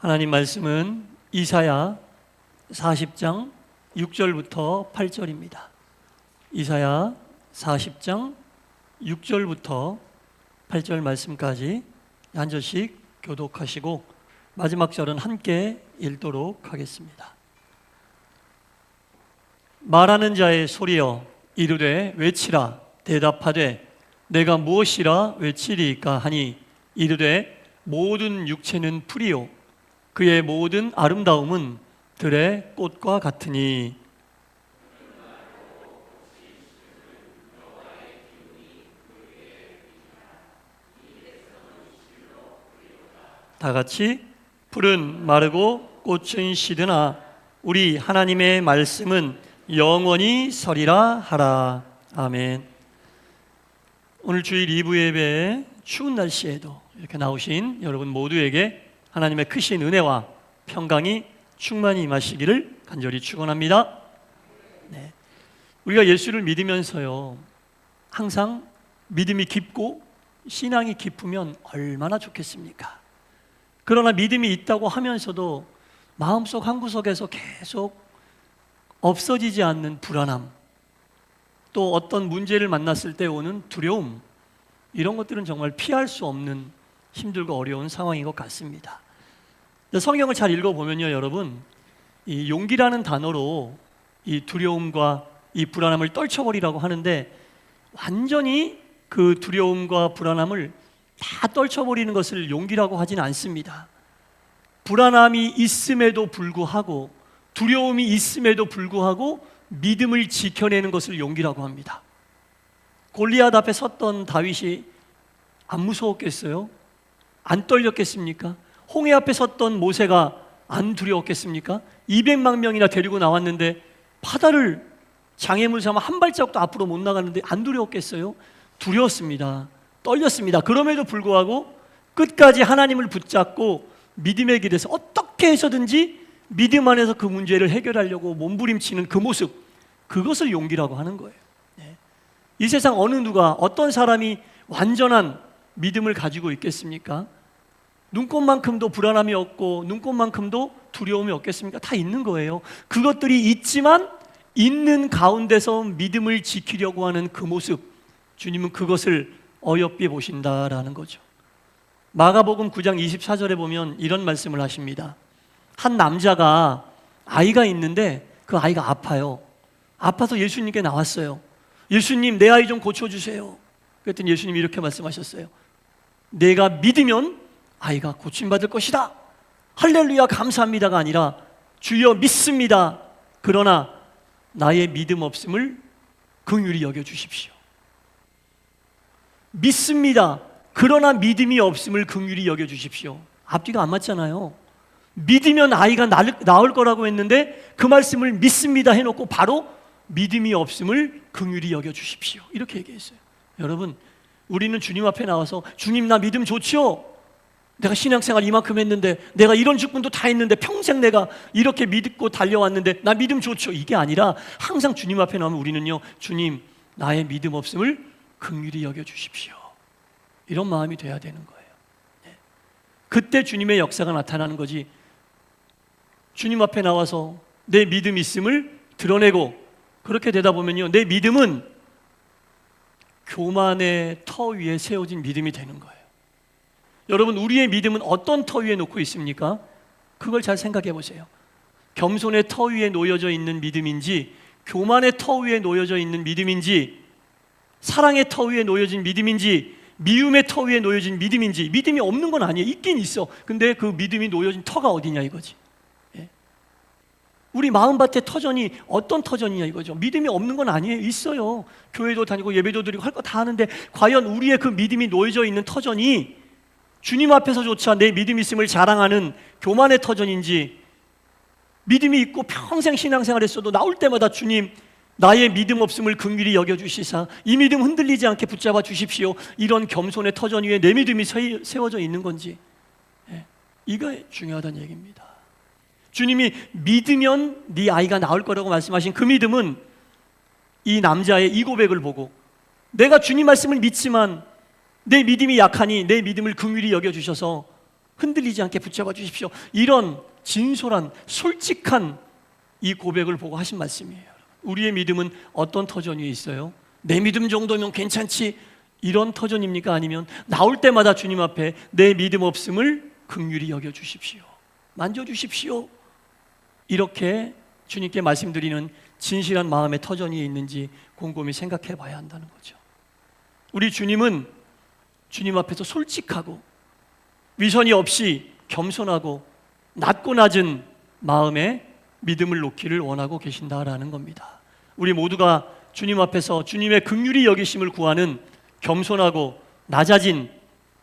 하나님 말씀은 이사야 40장 6절부터 8절입니다. 이사야 40장 6절부터 8절 말씀까지 한 절씩 교독하시고 마지막 절은 함께 읽도록 하겠습니다. 말하는 자의 소리여 이르되 외치라. 대답하되 내가 무엇이라 외치리이까 하니 이르되 모든 육체는 풀이요 그의 모든 아름다움은 들의 꽃과 같으니. 다 같이 풀은 마르고 꽃은 시드나 우리 하나님의 말씀은 영원히 서리라 하라. 아멘. 오늘 주일 2부 예배에 추운 날씨에도 이렇게 나오신 여러분 모두에게 하나님의 크신 은혜와 평강이 충만히 임하시기를 간절히 축원합니다. 네. 우리가 예수를 믿으면서요, 항상 믿음이 깊고 신앙이 깊으면 얼마나 좋겠습니까? 그러나 믿음이 있다고 하면서도 마음속 한구석에서 계속 없어지지 않는 불안함, 또 어떤 문제를 만났을 때 오는 두려움, 이런 것들은 정말 피할 수 없는 힘들고 어려운 상황인 것 같습니다. 성경을 잘 읽어보면요, 여러분, 이 용기라는 단어로 이 두려움과 이 불안함을 떨쳐버리라고 하는데, 완전히 그 두려움과 불안함을 다 떨쳐버리는 것을 용기라고 하진 않습니다. 불안함이 있음에도 불구하고, 두려움이 있음에도 불구하고 믿음을 지켜내는 것을 용기라고 합니다. 골리앗 앞에 섰던 다윗이 안 무서웠겠어요? 안 떨렸겠습니까? 홍해 앞에 섰던 모세가 안 두려웠겠습니까? 200만 명이나 데리고 나왔는데 바다를 장애물 삼아 한 발자국도 앞으로 못 나갔는데 안 두려웠겠어요? 두려웠습니다. 떨렸습니다. 그럼에도 불구하고 끝까지 하나님을 붙잡고 믿음의 길에서 어떻게 해서든지 믿음 안에서 그 문제를 해결하려고 몸부림치는 그 모습, 그것을 용기라고 하는 거예요. 이 세상 어느 누가, 어떤 사람이 완전한 믿음을 가지고 있겠습니까? 눈꽃만큼도 불안함이 없고 눈꽃만큼도 두려움이 없겠습니까? 다 있는 거예요. 그것들이 있지만 있는 가운데서 믿음을 지키려고 하는 그 모습, 주님은 그것을 어여삐 보신다라는 거죠. 마가복음 9장 24절에 보면 이런 말씀을 하십니다. 한 남자가 아이가 있는데 그 아이가 아파요. 아파서 예수님께 나왔어요. 예수님, 내 아이 좀 고쳐주세요. 그랬더니 예수님이 이렇게 말씀하셨어요. 내가 믿으면 아이가 고침받을 것이다. 할렐루야 감사합니다가 아니라 주여 믿습니다. 그러나 나의 믿음 없음을 긍휼히 여겨주십시오. 믿습니다. 그러나 믿음이 없음을 긍휼히 여겨주십시오. 앞뒤가 안 맞잖아요. 믿으면 아이가 나을 거라고 했는데 그 말씀을 믿습니다 해놓고 바로 믿음이 없음을 긍휼히 여겨주십시오, 이렇게 얘기했어요. 여러분, 우리는 주님 앞에 나와서 주님 나 믿음 좋지요? 내가 신앙생활 이만큼 했는데, 내가 이런 직분도 다 했는데, 평생 내가 이렇게 믿고 달려왔는데 나 믿음 좋죠? 이게 아니라 항상 주님 앞에 나오면 우리는요, 주님 나의 믿음 없음을 긍휼히 여겨주십시오, 이런 마음이 돼야 되는 거예요. 그때 주님의 역사가 나타나는 거지, 주님 앞에 나와서 내 믿음 있음을 드러내고 그렇게 되다 보면요, 내 믿음은 교만의 터 위에 세워진 믿음이 되는 거예요. 여러분, 우리의 믿음은 어떤 터 위에 놓고 있습니까? 그걸 잘 생각해 보세요. 겸손의 터 위에 놓여져 있는 믿음인지, 교만의 터 위에 놓여져 있는 믿음인지, 사랑의 터 위에 놓여진 믿음인지, 미움의 터 위에 놓여진 믿음인지. 믿음이 없는 건 아니에요. 있긴 있어. 근데 그 믿음이 놓여진 터가 어디냐 이거지. 우리 마음밭의 터전이 어떤 터전이냐 이거죠. 믿음이 없는 건 아니에요. 있어요. 교회도 다니고 예배도 드리고 할 거 다 하는데, 과연 우리의 그 믿음이 놓여져 있는 터전이 주님 앞에서조차 내 믿음 있음을 자랑하는 교만의 터전인지, 믿음이 있고 평생 신앙생활 했어도 나올 때마다 주님 나의 믿음 없음을 긍휼히 여겨주시사 이 믿음 흔들리지 않게 붙잡아 주십시오, 이런 겸손의 터전 위에 내 믿음이 세워져 있는 건지, 이거 중요하다는 얘기입니다. 주님이 믿으면 네 아이가 나올 거라고 말씀하신 그 믿음은 이 남자의 이 고백을 보고, 내가 주님 말씀을 믿지만 내 믿음이 약하니 내 믿음을 긍휼히 여겨주셔서 흔들리지 않게 붙잡아 주십시오. 이런 진솔한 솔직한 이 고백을 보고 하신 말씀이에요. 우리의 믿음은 어떤 터전 위에 있어요? 내 믿음 정도면 괜찮지, 이런 터전입니까? 아니면 나올 때마다 주님 앞에 내 믿음 없음을 긍휼히 여겨주십시오, 만져주십시오, 이렇게 주님께 말씀드리는 진실한 마음의 터전 위에 있는지 곰곰이 생각해 봐야 한다는 거죠. 우리 주님은 주님 앞에서 솔직하고 위선이 없이 겸손하고 낮고 낮은 마음에 믿음을 놓기를 원하고 계신다라는 겁니다. 우리 모두가 주님 앞에서 주님의 긍휼히 여기심을 구하는 겸손하고 낮아진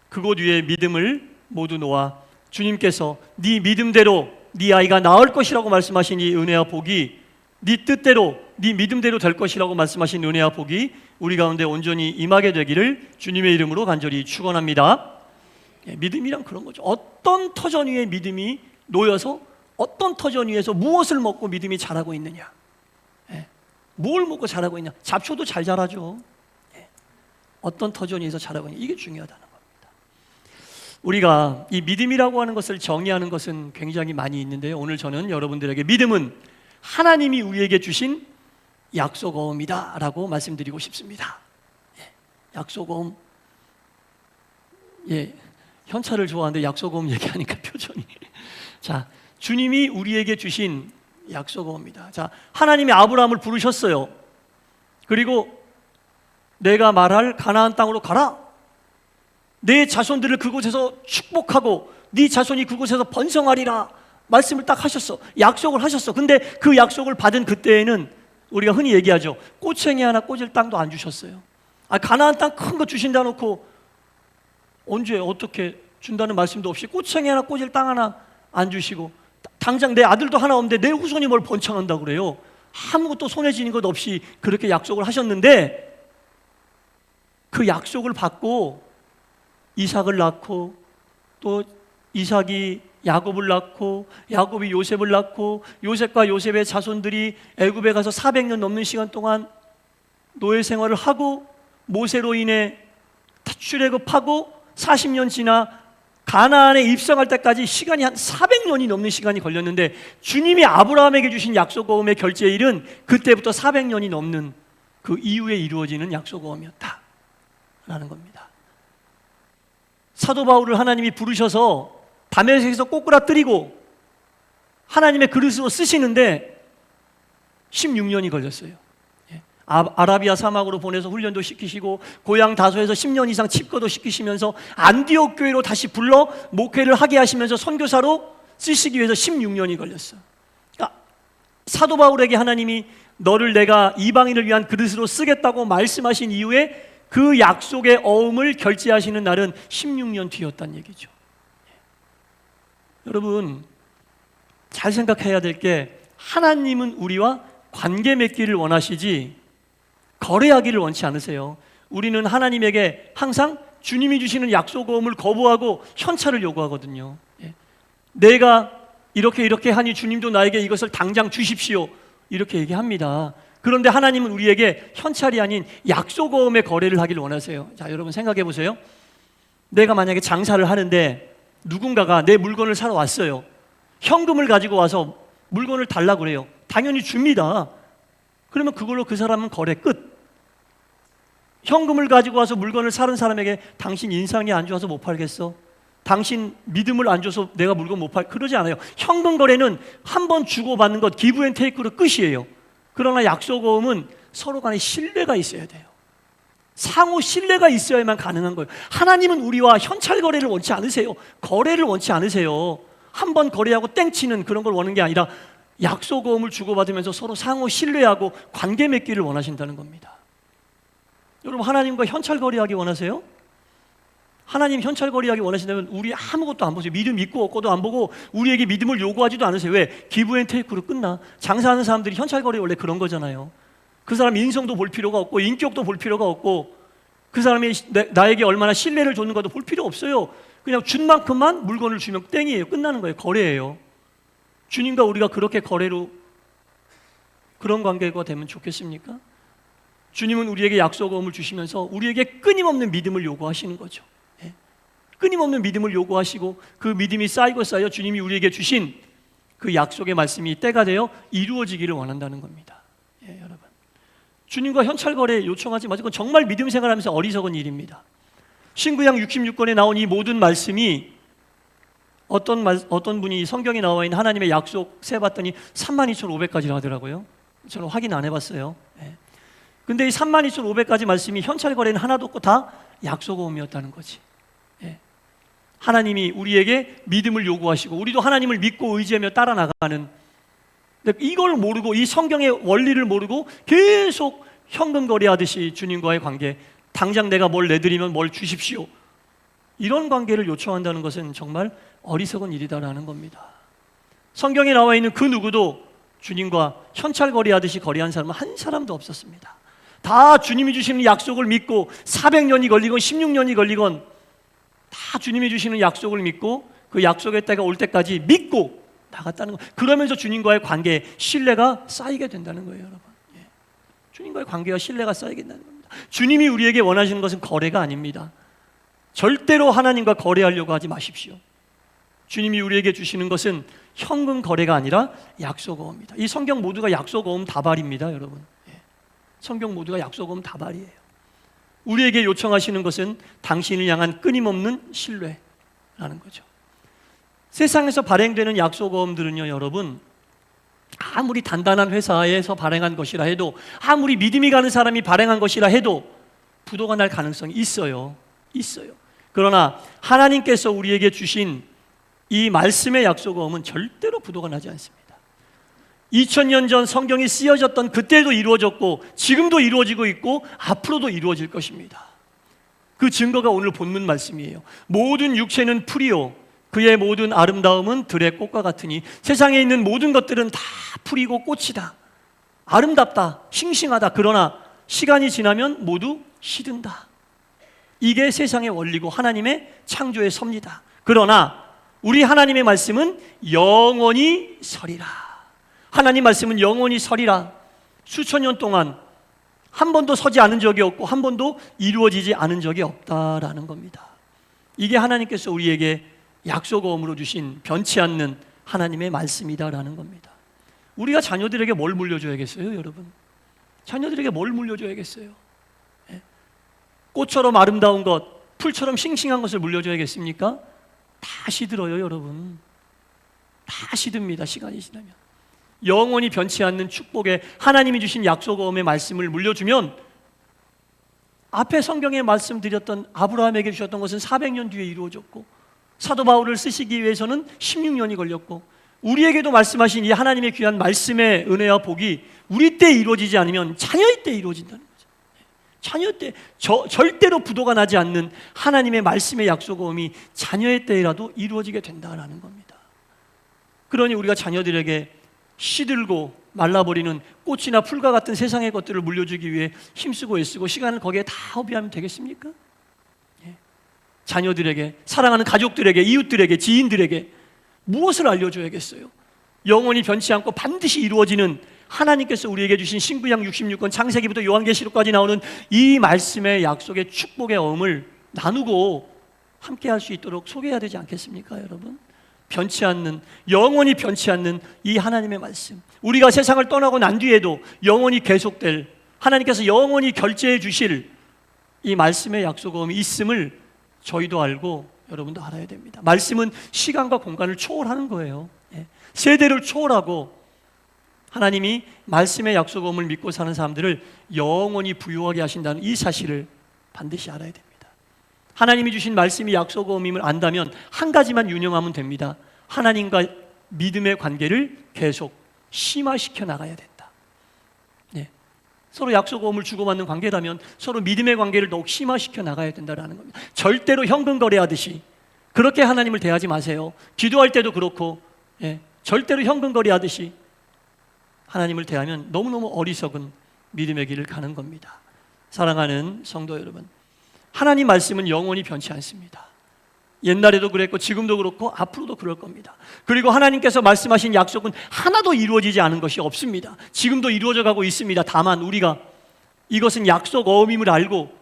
그곳 위에 믿음을 모두 놓아 주님께서 네 믿음대로 네 아이가 나을 것이라고 말씀하신 이 은혜와 복이, 네 뜻대로 네 믿음대로 될 것이라고 말씀하신 은혜와 복이 우리 가운데 온전히 임하게 되기를 주님의 이름으로 간절히 축원합니다. 믿음이란 그런 거죠. 어떤 터전 위에 믿음이 놓여서 어떤 터전 위에서 무엇을 먹고 믿음이 자라고 있느냐, 뭘 먹고 자라고 있냐. 잡초도 잘 자라죠. 어떤 터전 위에서 자라고 있냐, 이게 중요하다는 겁니다. 우리가 이 믿음이라고 하는 것을 정의하는 것은 굉장히 많이 있는데요, 오늘 저는 여러분들에게 믿음은 하나님이 우리에게 주신 약속어음이다 라고 말씀드리고 싶습니다. 약속어음. 현찰을 좋아하는데 약속어음 얘기하니까 표정이 자, 주님이 우리에게 주신 약속어입니다. 자, 하나님이 아브라함을 부르셨어요. 그리고 내가 말할 가나안 땅으로 가라. 내 자손들을 그곳에서 축복하고 네 자손이 그곳에서 번성하리라 말씀을 딱 하셨어. 약속을 하셨어. 근데 그 약속을 받은 그때에는 우리가 흔히 얘기하죠, 꼬챙이 하나 꽂을 땅도 안 주셨어요. 가나안 땅 큰 거 주신다 놓고 언제 어떻게 준다는 말씀도 없이 꼬챙이 하나 꽂을 땅 하나 안 주시고, 당장 내 아들도 하나 없는데 내 후손이 뭘 번창한다고 그래요. 아무것도 손에 쥐는 것 없이 그렇게 약속을 하셨는데, 그 약속을 받고 이삭을 낳고 또 이삭이 야곱을 낳고 야곱이 요셉을 낳고 요셉과 요셉의 자손들이 애굽에 가서 400년 넘는 시간 동안 노예 생활을 하고 모세로 인해 출애굽하고 40년 지나 가나안에 입성할 때까지 시간이 한 400년이 넘는 시간이 걸렸는데, 주님이 아브라함에게 주신 약속어음의 결제일은 그때부터 400년이 넘는 그 이후에 이루어지는 약속어음이었다 라는 겁니다. 사도 바울을 하나님이 부르셔서 다메섹에서 꼬꾸라뜨리고 하나님의 그릇으로 쓰시는데 16년이 걸렸어요. 아라비아 사막으로 보내서 훈련도 시키시고 고향 다소에서 10년 이상 칩거도 시키시면서 안디옥 교회로 다시 불러 목회를 하게 하시면서 선교사로 쓰시기 위해서 16년이 걸렸어요. 그러니까 사도 바울에게 하나님이 너를 내가 이방인을 위한 그릇으로 쓰겠다고 말씀하신 이후에 그 약속의 어음을 결제하시는 날은 16년 뒤였다는 얘기죠. 여러분, 잘 생각해야 될 게, 하나님은 우리와 관계 맺기를 원하시지 거래하기를 원치 않으세요. 우리는 하나님에게 항상 주님이 주시는 약속어음을 거부하고 현찰을 요구하거든요. 내가 이렇게 하니 주님도 나에게 이것을 당장 주십시오, 이렇게 얘기합니다. 그런데 하나님은 우리에게 현찰이 아닌 약속어음의 거래를 하기를 원하세요. 자, 여러분 생각해 보세요. 내가 만약에 장사를 하는데 누군가가 내 물건을 사러 왔어요. 현금을 가지고 와서 물건을 달라고 그래요. 당연히 줍니다. 그러면 그걸로 그 사람은 거래 끝. 현금을 가지고 와서 물건을 사는 사람에게 당신 인상이 안 좋아서 못 팔겠어? 당신 믿음을 안 줘서 내가 물건 못 팔, 그러지 않아요. 현금 거래는 한 번 주고받는 것, 기브 앤 테이크로 끝이에요. 그러나 약속어음은 서로 간에 신뢰가 있어야 돼요. 상호 신뢰가 있어야만 가능한 거예요. 하나님은 우리와 현찰 거래를 원치 않으세요. 거래를 원치 않으세요. 한 번 거래하고 땡치는 그런 걸 원하는 게 아니라 약속어음을 주고받으면서 서로 상호 신뢰하고 관계 맺기를 원하신다는 겁니다. 여러분, 하나님과 현찰 거래하기 원하세요? 하나님 현찰 거래하기 원하신다면 우리 아무것도 안 보세요. 믿음 있고 없고도 안 보고 우리에게 믿음을 요구하지도 않으세요. 왜? 기브 앤 테이크로 끝나. 장사하는 사람들이 현찰 거래 원래 그런 거잖아요. 그 사람 인성도 볼 필요가 없고 인격도 볼 필요가 없고 그 사람이 나에게 얼마나 신뢰를 줬는가도 볼 필요 없어요. 그냥 준 만큼만 물건을 주면 땡이에요. 끝나는 거예요. 거래예요. 주님과 우리가 그렇게 거래로 그런 관계가 되면 좋겠습니까? 주님은 우리에게 약속어음을 주시면서 우리에게 끊임없는 믿음을 요구하시는 거죠. 끊임없는 믿음을 요구하시고 그 믿음이 쌓이고 쌓여 주님이 우리에게 주신 그 약속의 말씀이 때가 되어 이루어지기를 원한다는 겁니다. 예, 여러분, 주님과 현찰거래 요청하지 마세요. 그건 정말 믿음 생활하면서 어리석은 일입니다. 신구약 66권에 나온 이 모든 말씀이 어떤 분이 성경에 나와 있는 하나님의 약속 세봤더니 32,500가지나 하더라고요. 저는 확인 안 해봤어요. 예. 근데 이 32,500가지 말씀이 현찰거래는 하나도 없고 다 약속어음이었다는 거지. 예. 하나님이 우리에게 믿음을 요구하시고 우리도 하나님을 믿고 의지하며 따라 나가는, 이걸 모르고 이 성경의 원리를 모르고 계속 현금 거래하듯이 주님과의 관계, 당장 내가 뭘 내드리면 뭘 주십시오, 이런 관계를 요청한다는 것은 정말 어리석은 일이다라는 겁니다. 성경에 나와 있는 그 누구도 주님과 현찰 거래하듯이 거래한 사람은 한 사람도 없었습니다. 다 주님이 주시는 약속을 믿고 400년이 걸리건 16년이 걸리건 다 주님이 주시는 약속을 믿고 그 약속의 때가 올 때까지 믿고 나갔다는 거. 그러면서 주님과의 관계에 신뢰가 쌓이게 된다는 거예요, 여러분. 예. 주님과의 관계와 신뢰가 쌓이게 된다는 겁니다. 주님이 우리에게 원하시는 것은 거래가 아닙니다. 절대로 하나님과 거래하려고 하지 마십시오. 주님이 우리에게 주시는 것은 현금 거래가 아니라 약속어음입니다. 이 성경 모두가 약속어음 다발입니다, 여러분. 예. 성경 모두가 약속어음 다발이에요. 우리에게 요청하시는 것은 당신을 향한 끊임없는 신뢰라는 거죠. 세상에서 발행되는 약속어음들은요, 여러분, 아무리 단단한 회사에서 발행한 것이라 해도, 아무리 믿음이 가는 사람이 발행한 것이라 해도 부도가 날 가능성이 있어요. 그러나 하나님께서 우리에게 주신 이 말씀의 약속어음은 절대로 부도가 나지 않습니다. 2000년 전 성경이 쓰여졌던 그때도 이루어졌고 지금도 이루어지고 있고 앞으로도 이루어질 것입니다. 그 증거가 오늘 본문 말씀이에요. 모든 육체는 풀이요 그의 모든 아름다움은 들의 꽃과 같으니, 세상에 있는 모든 것들은 다 풀이고 꽃이다, 아름답다, 싱싱하다. 그러나 시간이 지나면 모두 시든다. 이게 세상의 원리고 하나님의 창조의 섭리다. 그러나 우리 하나님의 말씀은 영원히 서리라. 하나님 말씀은 영원히 서리라. 수천 년 동안 한 번도 서지 않은 적이 없고 한 번도 이루어지지 않은 적이 없다라는 겁니다. 이게 하나님께서 우리에게 약속어음으로 주신 변치 않는 하나님의 말씀이다라는 겁니다. 우리가 자녀들에게 뭘 물려줘야겠어요, 여러분? 자녀들에게 뭘 물려줘야겠어요? 예? 꽃처럼 아름다운 것, 풀처럼 싱싱한 것을 물려줘야겠습니까? 다 시들어요, 여러분. 다 시듭니다, 시간이 지나면. 영원히 변치 않는 축복에 하나님이 주신 약속어음의 말씀을 물려주면, 앞에 성경에 말씀드렸던 아브라함에게 주셨던 것은 400년 뒤에 이루어졌고, 사도 바울을 쓰시기 위해서는 16년이 걸렸고, 우리에게도 말씀하신 이 하나님의 귀한 말씀의 은혜와 복이 우리 때 이루어지지 않으면 자녀의 때 이루어진다는 거죠. 자녀 때 절대로 부도가 나지 않는 하나님의 말씀의 약속어음이 자녀의 때라도 이루어지게 된다는 겁니다. 그러니 우리가 자녀들에게 시들고 말라버리는 꽃이나 풀과 같은 세상의 것들을 물려주기 위해 힘쓰고 애쓰고 시간을 거기에 다 허비하면 되겠습니까? 예. 자녀들에게, 사랑하는 가족들에게, 이웃들에게, 지인들에게 무엇을 알려줘야겠어요? 영원히 변치 않고 반드시 이루어지는 하나님께서 우리에게 주신 신구약 66권 창세기부터 요한계시록까지 나오는 이 말씀의 약속의 축복의 어음을 나누고 함께 할 수 있도록 소개해야 되지 않겠습니까, 여러분? 변치 않는, 영원히 변치 않는 이 하나님의 말씀, 우리가 세상을 떠나고 난 뒤에도 영원히 계속될, 하나님께서 영원히 결제해 주실 이 말씀의 약속어음이 있음을 저희도 알고 여러분도 알아야 됩니다. 말씀은 시간과 공간을 초월하는 거예요. 세대를 초월하고 하나님이 말씀의 약속어음을 믿고 사는 사람들을 영원히 부유하게 하신다는 이 사실을 반드시 알아야 됩니다. 하나님이 주신 말씀이 약속어음임을 안다면 한 가지만 유념하면 됩니다. 하나님과 믿음의 관계를 계속 심화시켜 나가야 된다. 서로 약속어음을 주고받는 관계라면 서로 믿음의 관계를 더욱 심화시켜 나가야 된다는 겁니다. 절대로 현금 거래하듯이 그렇게 하나님을 대하지 마세요. 기도할 때도 그렇고 절대로 현금 거래하듯이 하나님을 대하면 너무너무 어리석은 믿음의 길을 가는 겁니다. 사랑하는 성도 여러분, 하나님 말씀은 영원히 변치 않습니다. 옛날에도 그랬고 지금도 그렇고 앞으로도 그럴 겁니다. 그리고 하나님께서 말씀하신 약속은 하나도 이루어지지 않은 것이 없습니다. 지금도 이루어져 가고 있습니다. 다만 우리가 이것은 약속 어음임을 알고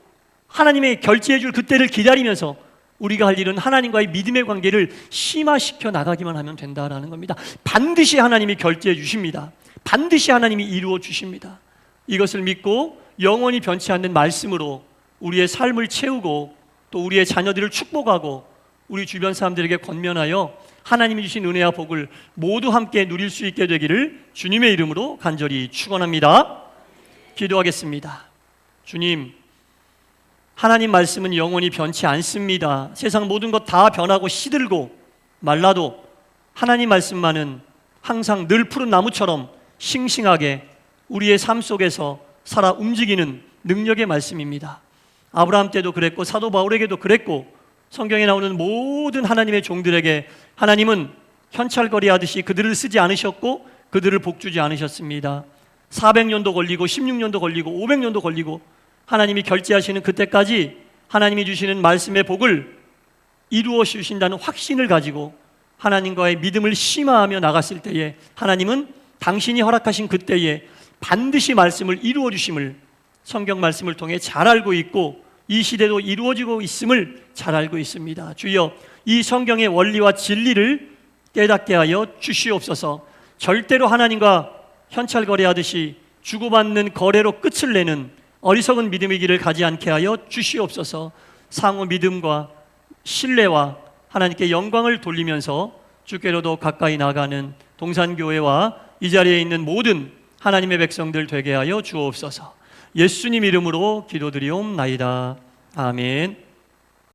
하나님의 결제해 줄 그때를 기다리면서 우리가 할 일은 하나님과의 믿음의 관계를 심화시켜 나가기만 하면 된다라는 겁니다. 반드시 하나님이 결제해 주십니다. 반드시 하나님이 이루어 주십니다. 이것을 믿고 영원히 변치 않는 말씀으로 우리의 삶을 채우고 또 우리의 자녀들을 축복하고 우리 주변 사람들에게 권면하여 하나님이 주신 은혜와 복을 모두 함께 누릴 수 있게 되기를 주님의 이름으로 간절히 축원합니다. 기도하겠습니다. 주님, 하나님 말씀은 영원히 변치 않습니다. 세상 모든 것 다 변하고 시들고 말라도 하나님 말씀만은 항상 늘 푸른 나무처럼 싱싱하게 우리의 삶 속에서 살아 움직이는 능력의 말씀입니다. 아브라함 때도 그랬고 사도 바울에게도 그랬고 성경에 나오는 모든 하나님의 종들에게 하나님은 현찰거리 하듯이 그들을 쓰지 않으셨고 그들을 복주지 않으셨습니다. 400년도 걸리고 16년도 걸리고 500년도 걸리고 하나님이 결제하시는 그때까지 하나님이 주시는 말씀의 복을 이루어 주신다는 확신을 가지고 하나님과의 믿음을 심화하며 나갔을 때에 하나님은 당신이 허락하신 그때에 반드시 말씀을 이루어 주심을 성경 말씀을 통해 잘 알고 있고 이 시대도 이루어지고 있음을 잘 알고 있습니다. 주여, 이 성경의 원리와 진리를 깨닫게 하여 주시옵소서. 절대로 하나님과 현찰거래하듯이 주고받는 거래로 끝을 내는 어리석은 믿음의 길을 가지 않게 하여 주시옵소서. 상호 믿음과 신뢰와 하나님께 영광을 돌리면서 주께로도 가까이 나가는 동산교회와 이 자리에 있는 모든 하나님의 백성들 되게 하여 주옵소서. 예수님 이름으로 기도드리옵나이다. 아멘.